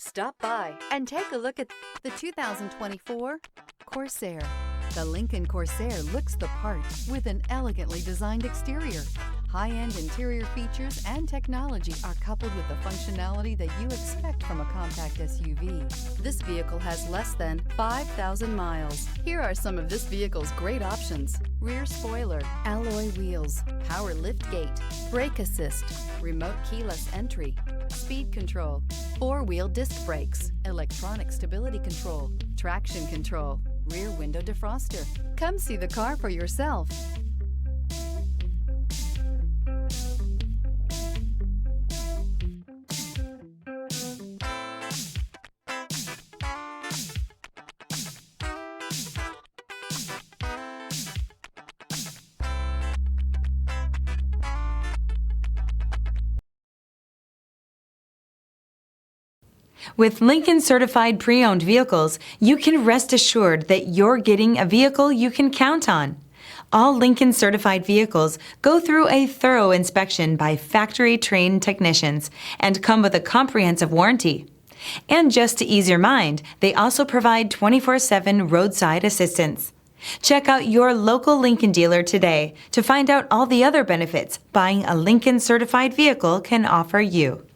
Stop by and take a look at the 2024 Corsair. The Lincoln Corsair looks the part with an elegantly designed exterior. High-end interior features and technology are coupled with the functionality that you expect from a compact SUV. This vehicle has less than 5,000 miles. Here are some of this vehicle's great options: rear spoiler, alloy wheels, power liftgate, brake assist, remote keyless entry, speed control, four-wheel disc brakes, electronic stability control, traction control, rear window defroster. Come see the car for yourself. With Lincoln Certified Pre-Owned Vehicles, you can rest assured that you're getting a vehicle you can count on. All Lincoln Certified vehicles go through a thorough inspection by factory-trained technicians and come with a comprehensive warranty. And just to ease your mind, they also provide 24/7 roadside assistance. Check out your local Lincoln dealer today to find out all the other benefits buying a Lincoln Certified vehicle can offer you.